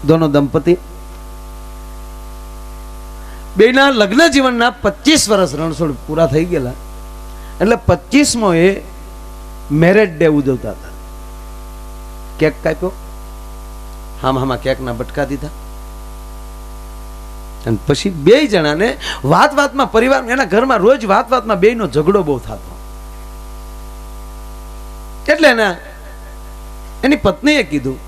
दोनों दंपति बेना लग्न जीवन 25 वर्ष रणछोड़ पूरा थई गेला એટલે 25મો એ મેરેજ ડે ઉજવતા હતા. કેક કાપ્યો, હામાં કેકના બટકા દીધા અને પછી બે જણાને વાતમાં પરિવાર એના ઘરમાં રોજ વાતમાં બેયનો ઝઘડો બહુ થતો. એટલે એની પત્નીએ કીધું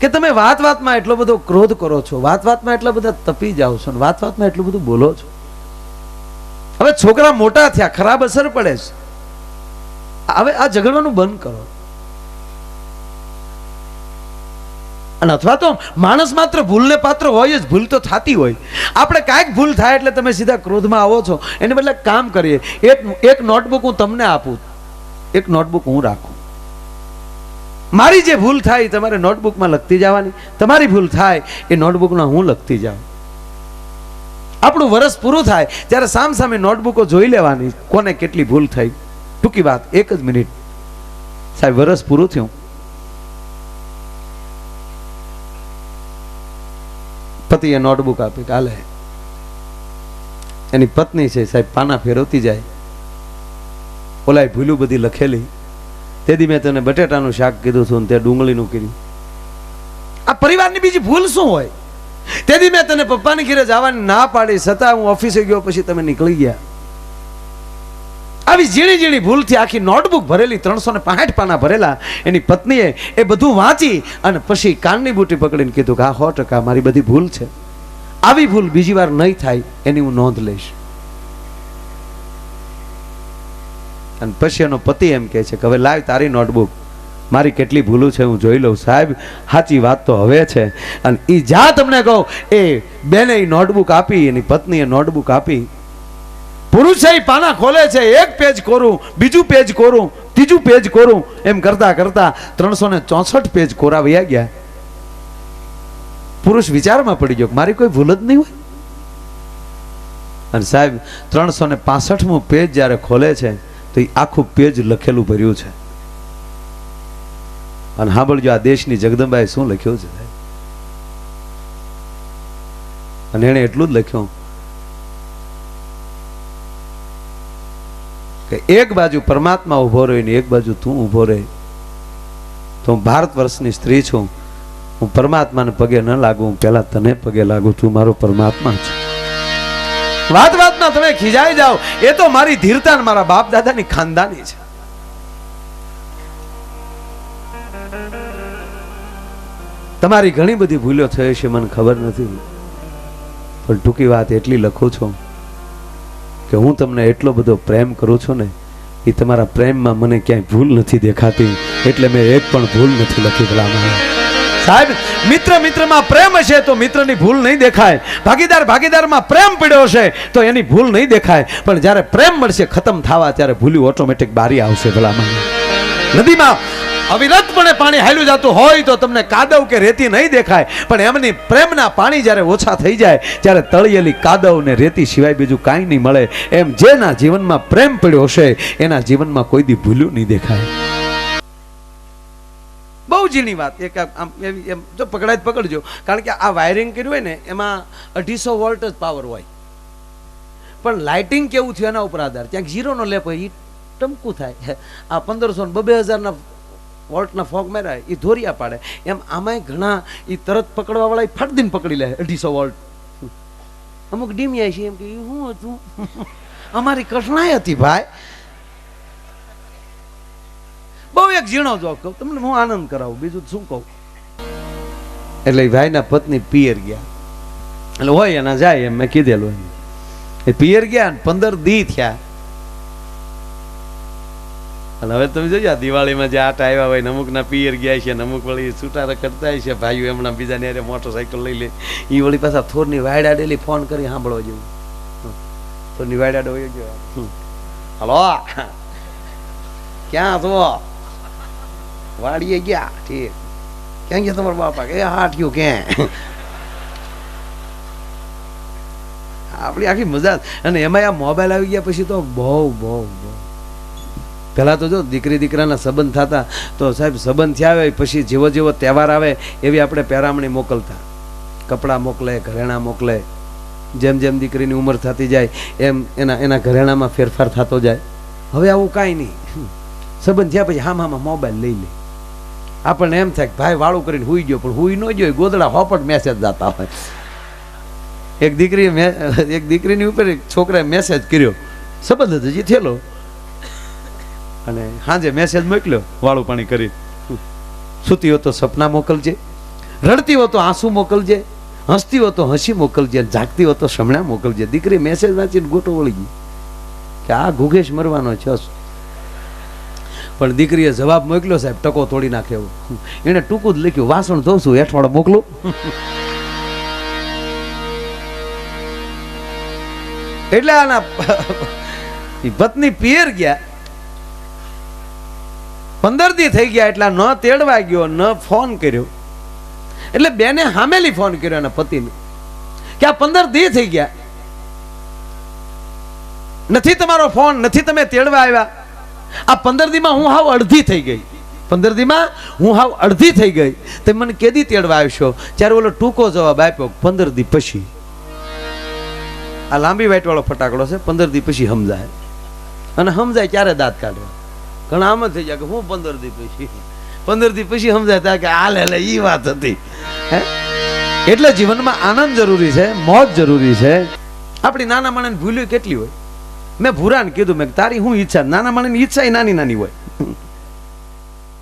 કે તમે વાતમાં એટલો બધો ક્રોધ કરો છો, વાતમાં એટલા બધા તપી જાઓ છો, વાતમાં એટલું બધું બોલો છો. હવે છોકરા મોટા થયા, ખરાબ અસર પડે છે. હવે આ ઝઘડવાનું બંધ કરો. અને અથવા તો માણસ માત્ર ભૂલને પાત્ર હોય જ, ભૂલ તો થતી હોય. આપણે કાંઈક ભૂલ થાય એટલે તમે સીધા ક્રોધમાં આવો છો. એને બદલે કામ કરીએ, એક નોટબુક હું તમને આપું, એક નોટબુક હું રાખું. મારી જે ભૂલ થાય તમારે નોટબુકમાં લખતી જવાની, તમારી ભૂલ થાય એ નોટબુકમાં હું લખતી જાઉં. આપણું વર્ષ પૂરું થાય ત્યારે સામે નોટબુકો જોઈ લેવાની, કોને કેટલી ભૂલ થઈ. ટૂંકી વાત, 1 જ મિનિટ. સાહેબ વર્ષ પૂરું થયું, પતિએ નોટબુક આપી, કાલે એની પત્ની છે સાહેબ પાના ફેરવતી જાય, ઓલાય ભૂલું બધી લખેલી. તેથી મેં તને બટેટાનું શાક કીધું હતું, તે ડુંગળીનું કર્યું. આ પરિવારની બીજી ભૂલ શું હોય? તેથી મેં તને પપ્પાની ઘરે જવાની ના પાડી, છતાં હું ઓફિસે ગયો, પછી તમે નીકળી ગયા. આવી ઝીણી ઝીણી ભૂલથી આખી નોટબુક ભરેલી, 365 પાના ભરેલા. એની પત્નીએ એ બધું વાંચી અને પછી કાનની બુટી પકડીને કીધું કે આ 100% મારી બધી ભૂલ છે, આવી ભૂલ બીજી વાર નહીં થાય એની હું નોંધ લઈશ. અને પછી એનો પતિ એમ કહે છે કે હવે લાવ તારી નોટબુક, મારી કેટલી ભૂલું છે હું જોઈ લઉં. સાહેબ સાચી વાત તો હવે છે. અને એ જા તમને કહું, એ બેને એ નોટબુક આપી, એની પત્નીએ નોટબુક આપી. પુરુષે પાના ખોલે છે, એક પેજ કોરું, બીજું પેજ કોરું, ત્રીજું પેજ કોરું, એમ કરતા કરતા 364 પેજ કોરાવ્યા ગયા. પુરુષ વિચારમાં પડી ગયો, મારી કોઈ ભૂલ જ નહીં હોય. અને સાહેબ 365મું પેજ જ્યારે ખોલે છે તો એ આખું પેજ લખેલું ભર્યું છે. અને સાંભળજો, આ દેશની જગદંબાએ શું લખ્યું છે. અને એને એટલું જ લખ્યું કે એક બાજુ પરમાત્મા ઉભો રહ્યો ને એક બાજુ તું ઉભો રહે. તો હું ભારત વર્ષની સ્ત્રી છું, હું પરમાત્માને પગે ન લાગુ, હું પહેલા તને પગે લાગુ. તું મારો પરમાત્મા છે. વાતમાં તમે ખીજાઈ જાઓ, એ તો મારી ધીરતા ને મારા બાપ દાદાની ખાનદાની છે. તમારી ઘણી બધી ભૂલો થઈ છે, મને ખબર નથી, પણ ટૂંકી વાત એટલી લખું છું કે હું તમને એટલો બધો પ્રેમ કરું છું ને, એ તમારા પ્રેમમાં મને ક્યાંય ભૂલ નથી દેખાતી, એટલે મેં એક પણ ભૂલ નથી લખી. ભલામાં સાહેબ, મિત્રમાં પ્રેમ હશે તો મિત્રની ભૂલ નહીં દેખાય. ભાગીદારમાં પ્રેમ પડ્યો હશે તો એની ભૂલ નહીં દેખાય. પણ જ્યારે પ્રેમ મળશે ખતમ થવા, ત્યારે ભૂલ્યું ઓટોમેટિક બારી આવશે. ભલામાં નદીમાં અવિરતપણે પાણી હાલ્યું જતું હોય તો તમને કાદવ કે રેતી નહીં દેખાય, પણ એમની પ્રેમના પાણી જ્યારે ઓછા થઈ જાય ત્યારે તળિયેલી કાદવ ને રેતી સિવાય બીજું કાંઈ નહીં મળે. એમ જેના જીવનમાં પ્રેમ પડ્યો હશે એના જીવનમાં કોઈ દી ભૂલ્યું નહીં દેખાય. બહુ ઝીણી વાત, એક એમ જો પકડાય પકડજો, કારણ કે આ વાયરિંગ કર્યું હોય ને એમાં 250 વોલ્ટ જ પાવર હોય, પણ લાઇટિંગ કેવું થયું એના ઉપર આધાર. ક્યાંક 0 નો લેપ હોય એ ટમકું થાય, આ 1500 ને 2000 વોલ્ટના ફોગ મેરાય એ ધોરિયા પાડે. એમ આમાંય ઘણા એ તરત પકડવા વાળા ફટ દીને પકડી લે 250 વોલ્ટ. અમુક ડીમિયા છે એમ કે શું હતું, અમારી કઠણાઈ હતી ભાઈ. બહુ એક ઝીણો જોક કહું તમને, હું આનંદ કરાવું, બીજું શું કહું. એટલે ભાઈના પત્ની પિયર ગયા, એટલે હોય એના જાય એમ મેં કીધેલું. એ પિયર ગયા ને 15 દી થયા. અને હવે તમે જોજો દિવાળીમાં જે આટા આવ્યા હોય, અમુક ના પિયર ગયા છે, અમુક વળી છૂટારા કરતા છે ભાઈઓ, એમના બીજા ને મોટરસાયકલ લઈ લે, એ વળી પાછા થોરની વાયડા ડેલી ફોન કરી સાંભળવા જેવું. થોરની વાયડા હોય ગયો, હલો ક્યાં છો, વાડીએ ગયા, ઠીક, ક્યાં ગયા તમારા બાપા, કે હાટ્યું ક્યાં. આપણી આખી મજા. અને એમાં આ મોબાઈલ આવી ગયા પછી તો બહુ પહેલાં તો જો દીકરી દીકરાના સંબંધ થતા તો સાહેબ સંબંધ થયા હોય પછી જેવો જેવો તહેવાર આવે એવી આપણે પહેરામણી મોકલતા, કપડાં મોકલે, ઘરેણાં મોકલે. જેમ જેમ દીકરીની ઉંમર થતી જાય એમ એના ઘરેણામાં ફેરફાર થતો જાય. હવે આવું કાંઈ નહીં. સંબંધ થયા પછી હામાં મોબાઈલ લઈ લે. આપણને એમ થાય કે ભાઈ વાળું કરીને હુઈ ગયો, પણ હુઈ ન ગયો, ગોદડા હોપટ મેસેજ જતા હોય. એક દીકરીની ઉપર એક છોકરાએ મેસેજ કર્યો, સંબંધ હજી થયેલો, અને સાંજે મેસેજ મોકલ્યો વાળું પાણી કરી. સૂતી હો તો સપના મોકલજે, રડતી હો તો આંસુ મોકલજે, હસતી હો તો હસી મોકલજે, જાગતી હો તો સમણા મોકલજે. દીકરી મેસેજ વાંચીને ગોટો વળી ગઈ કે આ ઘુઘેશ મરવાનો છે. પણ દીકરીએ જવાબ મોકલ્યો સાહેબ ટકો તોડી નાખે એવું. એને ટૂંકું જ લખ્યું, વાસણ ધોઉં છું, હેઠવાડો મોકલું. એટલે આના પત્ની પિયર ગયા, 15 દી થઈ ગયા, એટલા ન તેડવા ગયો, ન ફોન કર્યો. એટલે બેને હામેલી ફોન કર્યો એના પતિને કે આ 15 દી થઈ ગયા, નથી તમારો ફોન, નથી તમે તેડવા આવ્યા. આ 15 દીમાં હું હાવ અડધી થઈ ગઈ, 15 દીમાં હું હાવ અડધી થઈ ગઈ. તમે મને કેદી તેડવા આવશો? ત્યારે ઓલો ટૂંકો જવાબ આપ્યો, 15 દી પછી. આ લાંબી વાઈટ વાળો ફટાકડો છે, 15 દી પછી સમજાય. અને સમજાય ત્યારે દાંત કાઢે. ઘણા આમ જ થઈ જાય કે હું 15 દી પછી, 15 દી પછી સમજાય ત્યાં કે હાલ લે ઈ વાત હતી. એટલે જીવનમાં આનંદ જરૂરી છે, મોજ જરૂરી છે. આપણી નાના માણસને ભૂલ્યું કેટલી હોય. મેં ભૂરાને કીધું, મેં તારી હું ઈચ્છા? નાના માણસની ઈચ્છા નાની નાની હોય.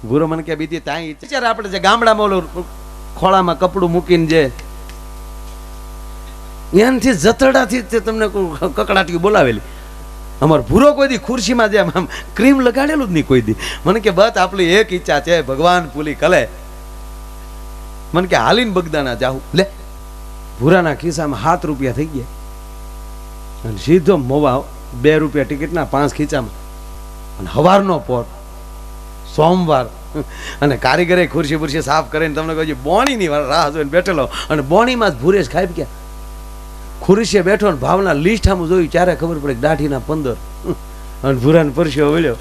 ભૂરો મને કે બીજી ત્યાં ઈચ્છા. ત્યારે આપણે જે ગામડામાં ઓલું ખોળામાં કપડું મૂકીને જે એનાથી જતરડાથી તે તમને કકડાટી બોલાવેલી. અમારો ભૂરો કોઈ દી ખુરશીમાં જેમ આમ ક્રીમ લગાડેલું જ નહીં કોઈ દી. મને કે બસ આપણી એક ઈચ્છા છે, ભગવાન પૂરી કલે. મને કે હાલીને બગદાણા જાઉં. લે, ભૂરાના ખિસ્સામાં 7 રૂપિયા થઈ ગયા અને સીધો મોવા 2 રૂપિયા ટિકિટના 5 ખીચામાં. અને હવારનો પોર સોમવાર, અને કારીગરે ખુરશી બુરશી સાફ કરીને તમને કહ્યું બોણીની રાહ જોઈને બેઠેલો, અને બોણીમાં જ ભૂરેશ ખાઈ ગયા. ખુરશીએ બેઠો ને ભાવના લિસ્ટ આમ જોયું, ત્યારે ખબર પડે કે દાઢીના 15 અને ભૂરાને પરસ્યો વળ્યો.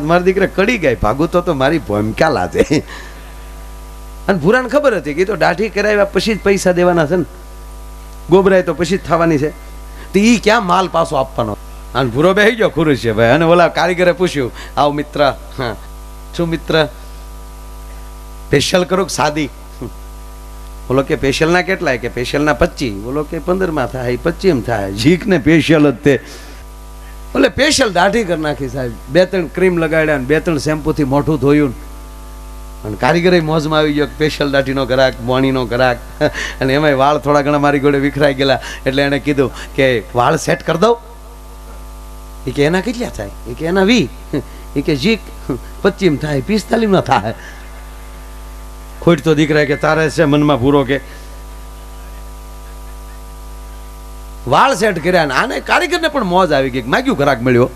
મારી દીકરા કડી ગઈ, ભાગું તો મારી ભૂમિકા લાજે. અને ભૂરાને ખબર હતી કે તો દાઢી કરાવ્યા પછી જ પૈસા દેવાના છે ને, ગોબરાય તો પછી જ થવાની છે, તો ઈ ક્યાં માલ પાછો આપવાનો. અને ભૂરો બેસી ગયો ખુરશીએ ભાઈ. અને ઓલા કારીગરે પૂછ્યું, આવ મિત્ર, હા શું મિત્ર, સ્પેશિયલ કરો કે સાદી? બોલો કે સ્પેશિયલ ના કેટલાય? કે સ્પેશિયલ ના 25. બોલો કે 15 માં થાય, 25 થાય. જીક ને સ્પેશિયલ જ તે. બોલે સ્પેશિયલ દાઢી કરી નાખી સાહેબ. 2-3 ક્રીમ લગાડ્યા ને 2-3 શેમ્પુ થી મોઢું ધોયું. અને કારીગરે મોજમાં આવી ગયો, સ્પેશિયલ દાઢીનો ગ્રાહક, બોણીનો ગ્રાહક. અને એમાંય વાળ થોડા ઘણા મારી જોડે વિખરાઈ ગયેલા. એટલે એને કીધું કે વાળ સેટ કરી દઉં. એ કે એના કેટલા થાય? એ કે એના 20. એ કે જીક 25 થાય, 45 થાય. ખોટ તો દીકરા કે તારે છે મનમાં ભૂરો કે વાળ સેટ કર્યા. ને આને કારીગરને પણ મોજ આવી ગઈ, માગ્યું ગ્રાહક મળ્યો.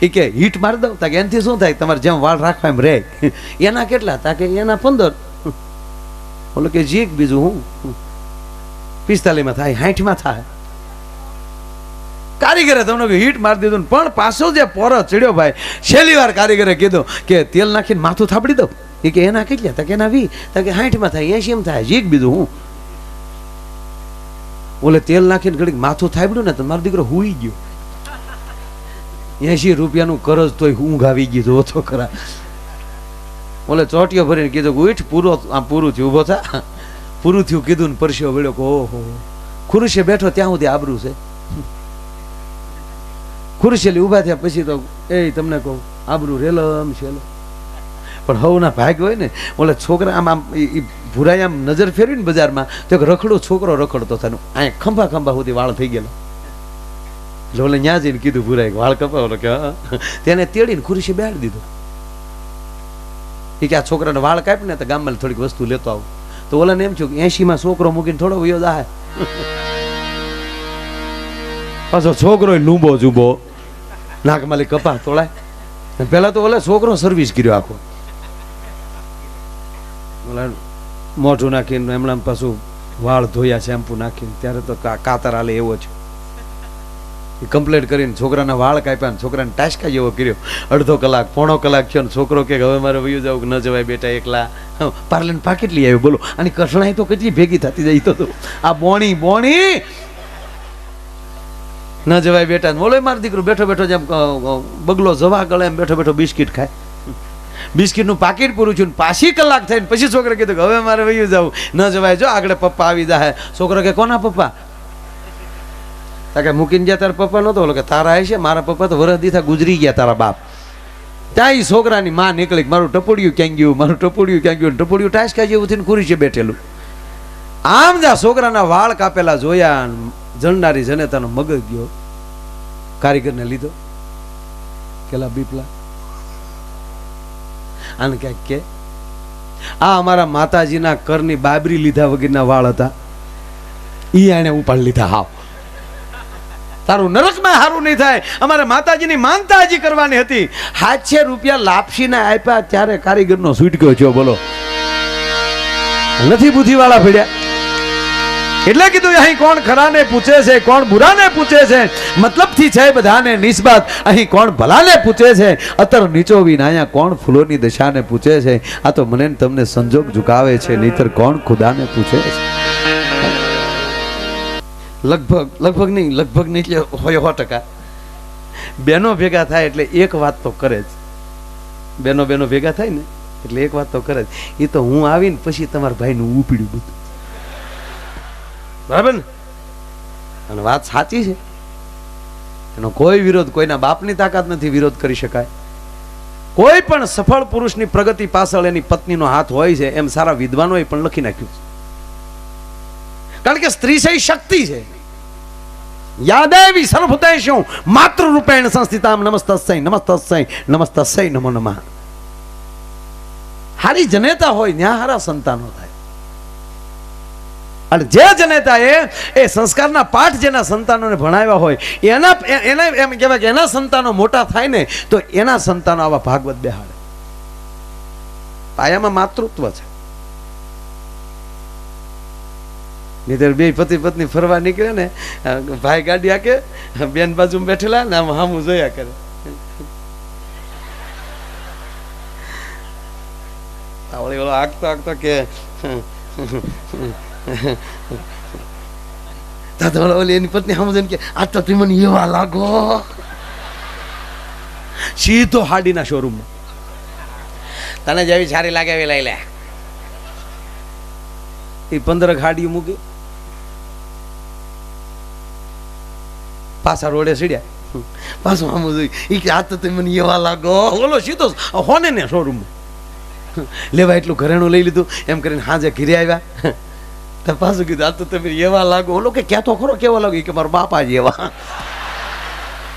એ કે હીટ મારી દઉં? તા કે એનાથી શું થાય? તમારે જેમ વાળ રાખવા એમ રહે. એના કેટલા? તા કે એના 15. બોલો કે જીક બીજું હું 45 થાય, 60 થાય. કારીગરે તમને હીટ મારી દીધું, પણ પાછો જે પોરો ચડ્યો ભાઈ, છેલ્લી વાર કારીગરે કીધું કે તેલ નાખીને માથું થાપડી દઉં. એ કે એના કેટલા? તા કે એના 20. તા કે 60 થાય, 80 થાય. જીક બીજું હું. ઓલે તેલ નાખીને ઘડીક માથું થાપડ્યું ને તો મારો દીકરો હુઈ ગયો. 80 રૂપિયાનું કરજ તોય ઊંઘ આવી ગઈ. જો તો ખરા. ઓલે ચોટીઓ ભરીને કીધું કે ઉઠ, પૂરું થયું, ઉભો થા. પૂરું થયું કીધું ને પરસ્યો વળ્યો કે ઓહો. ખુરશીએ બેઠો ત્યાં સુધી આબરૂ છે. ખુરશીલી ઉભા થયા પછી તો એ તમને કહું આબરૂ રેલમ શેલો. પણ હવના ભાગ હોય ને, ઓલે છોકરા આમ ભૂરાઈ આમ નજર ફેરવીને બજારમાં તો એક રખડો છોકરો રખડતો થયો. અહીં ખંભા સુધી વાળ થઈ ગયેલો. એટલે ઓલે ન્યા જઈને કીધું ભૂરાઈ વાળ કપાવો કે હા. તેને તેડીને ખુરશી બેહાડી દીધો. એ કે આ છોકરાને વાળ કાપી ને તો ગામમાં થોડીક વસ્તુ લેતો આવું. તો ઓલાને એમ થયું કે 80માં છોકરો મૂકીને થોડો વયો જાય. પાછો છોકરો લૂંબો જુબો, નાકમાલી કપા તોડાય. પેલા તો ઓલા છોકરો સર્વિસ કર્યો આખો. ઓલા મોઢું નાખીને એમણે પાછું વાળ ધોયા શેમ્પુ નાખીને. ત્યારે તો કાતર હાલે એવો છે. કમ્પ્લેટ કરીને છોકરાના વાળ કાપ્યા ને છોકરાને ટાસકા જેવો કર્યો. અડધો કલાક પોણો કલાક થયો ને છોકરો કે હવે મારે વયું જવું કે ન જવાય બેટા એકલા. પાર્લન પાકેટ લઈ આવ્યો. બોલો આની કસણાઈ તો કેટલી ભેગી થતી જાય તો આ બોણી ન જવાય બેટા. બોલો મારો દીકરો બેઠો બેઠો જેમ બગલો જવા ગળે એમ બેઠો બેઠો બિસ્કિટ ખાય. બિસ્કિટનું પાકીટ પૂરું થયું પાછી કલાક થઈને પછી છોકરા કીધું કે હવે મારે વયું જવું. ન જવાય જો આગળ પપ્પા આવી જાય. છોકરો કે કોના પપ્પા? કે મૂકીને ગયા તારા પપ્પા નહોતો બોલો કે તારા છે. મારા પપ્પા તો વરસ દીધા ગુજરી ગયા તારા બાપ. ત્યાં છોકરાની માં નીકળી મારું ટપોડિયું ક્યાં ગયું, મારું ટપોડિયું ક્યાં ગયું. ટપોડિયું ટાસકા જેવું થઈને ખુરી છે બેઠેલું. આમ જા છોકરાના વાળ કાપેલા જોયા. જણનારી જનેતાનો મગજ ગયો. કારીગરને લીધો કેલા બીપલા આને ક્યાંક કે આ અમારા માતાજીના કરની બાબરી લીધા વગરના વાળ હતા. ઈ આને ઉપાડ લીધા. હાવ તારું નરકમાં સારું નહીં થાય. અમારે માતાજીની માનતા હજી કરવાની હતી. 700 રૂપિયા લાપસીને આપ્યા ત્યારે કારીગરનો છૂટક્યો છો. બોલો નથી બુદ્ધિવાળા ભેડ્યા. એટલે કીધું અહીં કોણ ખરાને પૂછે છે, કોણ બુરાને પૂછે છે, મતલબથી છે બધાને નિસ્બત. અહીં કોણ ભલાને પૂછે છે, અતર નીચોવી નાયા કોણ ફૂલોની દશાને પૂછે છે. આ તો મને તમને સંજોગ ઝુકાવે છે, નહીતર કોણ ખુદાને પૂછે છે. લગભગ નહીં એટલે હોય 100%. બેનો ભેગા થાય એટલે એક વાત તો કરે જ. બેનો ભેગા થાય ને એટલે એક વાત તો કરે જ. એ તો હું આવીને પછી તમારા ભાઈનું ઉપડ્યું બધું. બરાબર ને? અને વાત સાચી છે. એનો કોઈ વિરોધ, કોઈના બાપની તાકાત નથી વિરોધ કરી શકાય. કોઈ પણ સફળ પુરુષની પ્રગતિ પાછળ એની પત્નીનો હાથ હોય છે એમ સારા વિદ્વાનોએ પણ લખી નાખ્યું છે. કારણ કે સ્ત્રી છે શક્તિ છે. યાદેવી સર્વભૂતેષુ માતૃ રૂપેણ સંસ્થિતામ નમસ્તસ્ય નમસ્તસ્ય નમસ્તસ્ય નમો નમઃ. હારી જનેતા હોય ત્યાં હારા સંતાનો થાય. અને જે જનેતા એ સંસ્કારના પાઠ જેના સંતાનોને ભણાવ્યા હોય એના એમ કહેવાય કે એના સંતાનો મોટા થાય ને તો એના સંતાનો આવા ભાગવત બેહાડે. પાયામાં માતૃત્વ છે. નહીતર બે પતિ પત્ની ફરવા નીકળે ને ભાઈ ગાડી આકે બેન બાજુ બેઠેલા ને આમ હામું જોયા કરે. ઓલો આગતો કે એની પત્ની સામું જોઈને કે આ તો તમે મને એવા લાગો. સીધો હાડીના શોરૂમમાં તને જેવી સારી લાગે એવી લઈ લે. એ 15 ગાડીઓ મૂકી પાછા રોડે સીડ્યા. પાછું આમ જોઈ એ કે આ તો તમે મને એવા લાગો. ઓલો સીધો હોને ને શોરૂમમાં લેવા એટલું ઘરેણું લઈ લીધું. એમ કરીને હાજે ઘીરે આવ્યા તો પાછું કીધું આ તો તમે એવા લાગો. ઓલો કે ક્યાં તો ખરો કેવા લાગો કે મારા બાપા જ એવા.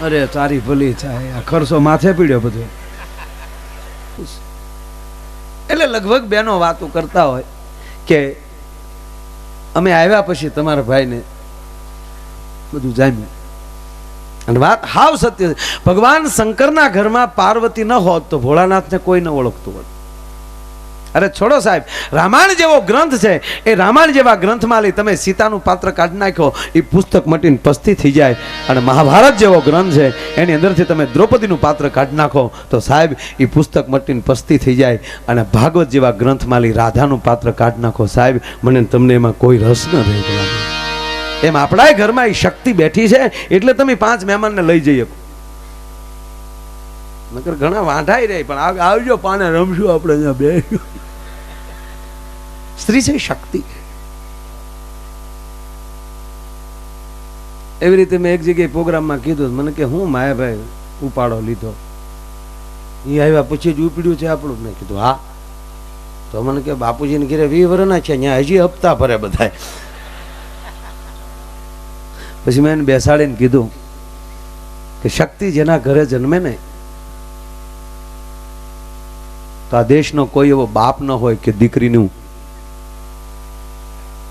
અરે તારી ભલી થાય. આ ખર્ચો માથે પીડ્યો બધો. એટલે લગભગ બેનો વાતો કરતા હોય કે અમે આવ્યા પછી તમારા ભાઈને બધું જામ્યું. અને વાત હાવ સત્ય છે. ભગવાન શંકરના ઘરમાં પાર્વતી ન હોત તો ભોળાનાથને કોઈ ન ઓળખતું હોત. અરે છોડો સાહેબ, રામાયણ જેવો ગ્રંથ છે એ રામાયણ જેવા ગ્રંથમાં લઈ તમે સીતાનું પાત્ર કાઢી નાખો એ પુસ્તક મટીને પસ્તી થઈ જાય. અને મહાભારત જેવો ગ્રંથ છે એની અંદરથી તમે દ્રૌપદીનું પાત્ર કાઢી નાખો તો સાહેબ એ પુસ્તક મટીને પસ્તી થઈ જાય. અને ભાગવત જેવા ગ્રંથમાં લઈ રાધાનું પાત્ર કાઢી નાખો સાહેબ મને તમને એમાં કોઈ રસ ન રહે. એમ આપણા ઘરમાં એ શક્તિ બેઠી છે એટલે તમે 5 મહેમાનને લઈ જઈ શકો. નકર ઘણા વાંઢાઈ રહે પણ આવજો પાને રમશું આપણે અહીંયા બે. સ્ત્રી છે શક્તિ. એવી રીતે મેં એક જગ્યાએ પ્રોગ્રામમાં કીધું મને કે હું માયાભાઈ ઉપાડો લીધો એ આવ્યા પછી જ ઉપડ્યું છે આપણું. મેં કીધું હા. તો મને કે બાપુજીને ઘરે 20 વર્ષના છે અહીંયા હજી હપ્તા ભરે બધા. પછી મેં એને બેસાડીને કીધું કે શક્તિ જેના ઘરે જન્મે ને તો આ દેશનો કોઈ એવો બાપ ન હોય કે દીકરીનું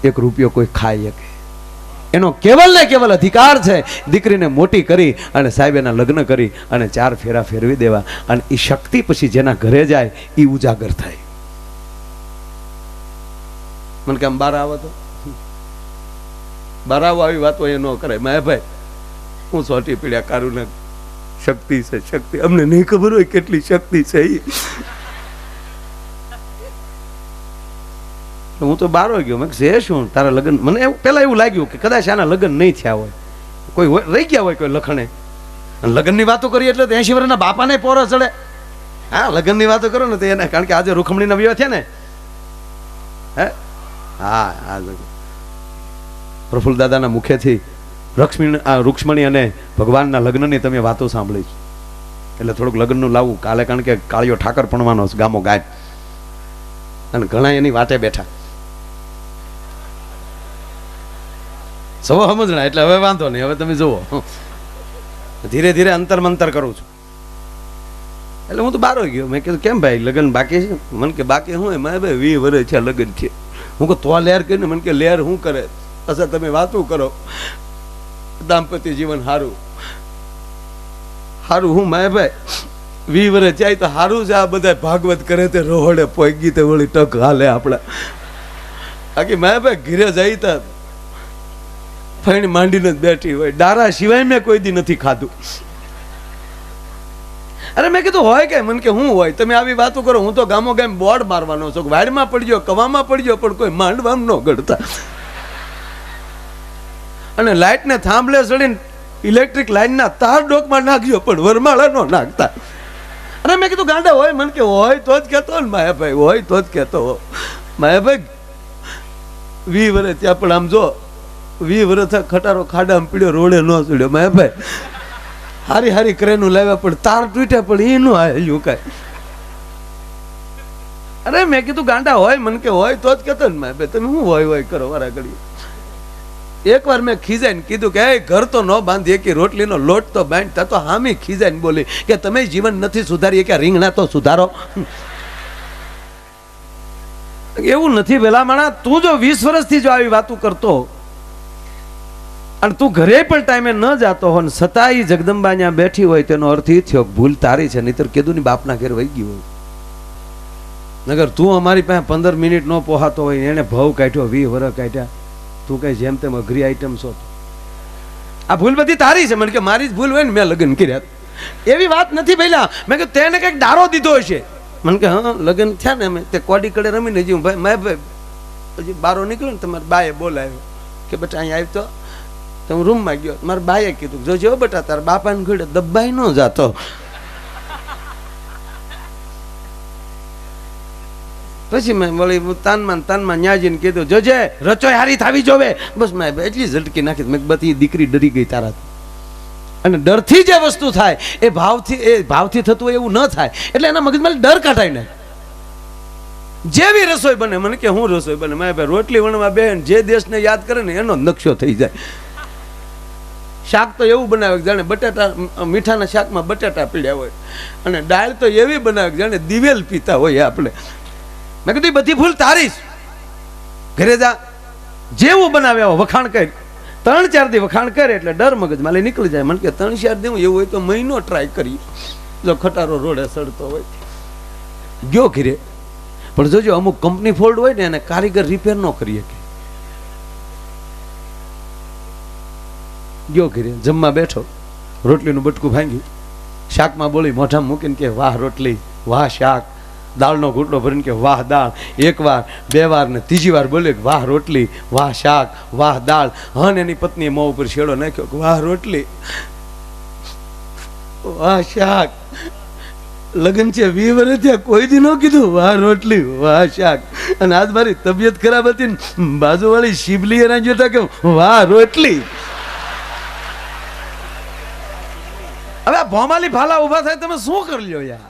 1 રૂપિયો કોઈ ખાઈ શકે. એનો કેવલ ને કેવલ અધિકાર છે દીકરીને મોટી કરી અને સાહેબ એના લગ્ન કરી અને 4 ફેરા ફેરવી દેવા. અને એ શક્તિ પછી જેના ઘરે જાય એ ઉજાગર થાય. મને કેમ બાર આવો તો બાર આવો આવી વાતો એ ન કરે. માયાભાઈ હું સોટી પીડ્યા કારું ને શક્તિ છે શક્તિ, અમને નહીં ખબર હોય કેટલી શક્તિ છે ઈ. હું તો બારો ગયો. મેં છે શું તારા લગ્ન, મને પેલા એવું લાગ્યું કે કદાચ આના લગ્ન નહીં થયા હોય, કોઈ રહી ગયા હોય કોઈ લખણે. અને લગ્નની વાતો કરી એટલે 80 વર્ષના બાપાને પોરો ચડે. હા, લગ્નની વાતો કરો ને તો એને, કારણ કે આજે રૂખમણીના વિવાહ થયા ને. હે હા હા, પ્રફુલ્લ દાદાના મુખેથી રૂક્ષ્મણી અને ભગવાનના લગ્નની તમે વાતો સાંભળી છે, એટલે થોડુંક લગ્નનું લાવવું કાલે, કારણ કે કાળિયો ઠાકર પણવાનો ગામો ગાય અને ઘણા એની વાટે બેઠા. સૌ સમજણા એટલે હવે વાંધો નહીં. હવે તમે જુઓ, ધીરે ધીરે અંતર મંતર કરું છું. એટલે હું તો બારો ગયો. મેં કીધું કેમ ભાઈ લગ્ન બાકી છે? મને કે બાકી શું મારે ભાઈ 20 વર્ષ છે લગ્ન છે. હું કહું તો લેર કરીને, મને કે લેર શું કરે? અસર તમે વાતું કરો, દાંપત્ય જીવન સારું સારું. હું મારે ભાઈ 20 વર્ષ જાય તો સારું છે. આ બધા ભાગવત કરે તે રોહડે પોગી તે વળી ટક હાલે આપણા. બાકી મારે ભાઈ ઘીરે જાય તા ફઈને માંડીને જ બેઠી હોય. ડારા સિવાય મેં કોઈ દી નથી ખાધું. અરે મેં કીધું હોય કે, મને કે હું હોય? તમે આવી વાતો કરો. હું તો ગામો ગામ બોર્ડ મારવાનો છું, વાડમાં પડજો કવામાં પડજો, પણ કોઈ માંડવામાં ન ગળતા. અને લાઇટ ને થાંભલે ચડીને ઇલેક્ટ્રિક લાઈન ના તાર ડોકમાં નાખજો, પણ વરમાળા નો નાખતા. અને મેં કીધું ગાંડા હોય? મને કે હોય તો જ કહેતો ને માયાભાઈ, હોય તો જ કહેતો. માયાભાઈ 20 વર્ષ ત્યાં, પણ આમ જો 20 વર્ષ ખટારો ખાડામાં પીડ્યો, રોડે ન ચડ્યો. માયાભાઈ હારી હારી ક્રેનું લાવ્યા, પણ તાર તૂટ્યા, પણ એ નું આવેલું કાંઈ. અરે મેં કીધું ગાંડા હોય? મને કે હોય તો જ કહેતો ને માયાભાઈ. તમે શું હોય કરો વારા ઘડી? એકવાર મેં ખીજાઈને કીધું કે ઘર તો ન બાંધીએ કે રોટલીનો લોટ તો બાંધતા, તો હામી ખીજાઈને બોલી કે તમે જીવન નથી સુધારીએ કે રીંગણા તો સુધારો. એવું નથી ભલા માણા. તું જો 20 વર્ષથી જો આવી વાતું કરતો અને તું ઘરે પણ ટાઈમે ન જાતો હોય ને છતાંય જગદંબા ત્યાં બેઠી હોય, તેનો અર્થ એ થયો ભૂલ તારી છે. નહીતર કીધું ની બાપના ઘેર વહી ગયું હોય. નગર તું અમારી પાસે 15 મિનિટ ન પોહાતો હોય, એને ભાવ કાઢ્યો 20 વર્ષ કાઢ્યા. તું કઈ જેમ તેમ અઘરી આઈટમ છો. આ ભૂલ બધી તારી છે. મને કે મારી જ ભૂલ હોય ને મેં લગ્ન કર્યા, એવી વાત નથી પહેલા. મેં કે તેને કઈક ડારો દીધો હશે. મને કે હા લગ્ન થયા ને અમે તે કોડી કડે રમીને જીવું ભાઈ. મેં ભાઈ પછી બારો નીકળ્યો ને તમારે બાએ બોલાવ્યો કે બેટા અહીંયા આવી તો હું રૂમમાં ગયો. મારા બાએ કીધું જોજો બેટા તારા બાપાને ઘોડે દબાઈ ન જાતો. પછી મેં વળી તાનમાં ન્યાજીને કીધું જોજે રચોય હારી થાવી જોવે. બસ મેં એટલી ઝટકી નાખી. મેં બધી દીકરી ડરી ગઈ તારાથી. અને ડરથી જે વસ્તુ થાય એ ભાવથી થતું હોય એવું ન થાય. એટલે એના મગજમાં ડર કાઢાય ને. જેવી રસોઈ બને, મને કે હું રસોઈ બને, મેં ભાઈ રોટલી વણવા બેન જે દેશને યાદ કરે ને એનો નકશો થઈ જાય. શાક તો એવું બનાવે જાણે બટાટા, મીઠાના શાકમાં બટાટા પીડ્યા હોય. અને દાળ તો એવી બનાવે જાણે દિવેલ પીતા હોય આપણે. મેં કીધું બધી ભૂલ તારી જ. ઘરે જા જેવું બનાવે વખાણ કરી, 3-4 દી વખાણ કરે એટલે ડર મગજમાં લઈ નીકળી જાય. મને કે 3-4 દી એવું હોય તો મહિનો ટ્રાય કરી જો ખટારો રોડે સડતો હોય. ગયો ઘીરે, પણ જોજો અમુક કંપની ફોલ્ડ હોય ને એને કારીગર રિપેર ન કરી શકે. ગયો ઘીરે, જમવા બેઠો, રોટલીનું બટકું ભાંગ્યું, શાકમાં બોલી મોઢામાં મૂકીને કે વાહ રોટલી, વાહ શાક. દાળનો ઘૂંટડો ભરીને કે વાહ દાળ. 1 વાર 2 વાર ને 3જી વાર બોલ્યો કે વાહ રોટલી, વાહ શાક, વાહ દાળ. હન એની પત્નીએ મોં ઉપર છેડો નાખ્યો કે વાહ રોટલી, વાહ શાક. લગ્ન છે 20 વર્ષ થયા, કોઈ દી ન કીધું વાહ રોટલી, વાહ શાક. અને આજ મારી તબિયત ખરાબ હતી ને બાજુવાળી શિબલી એના જોતા કે વાહ રોટલી. હવે ભોમાલી ભાલા ઉભા થાય તમે શું કરી લ્યો યાર?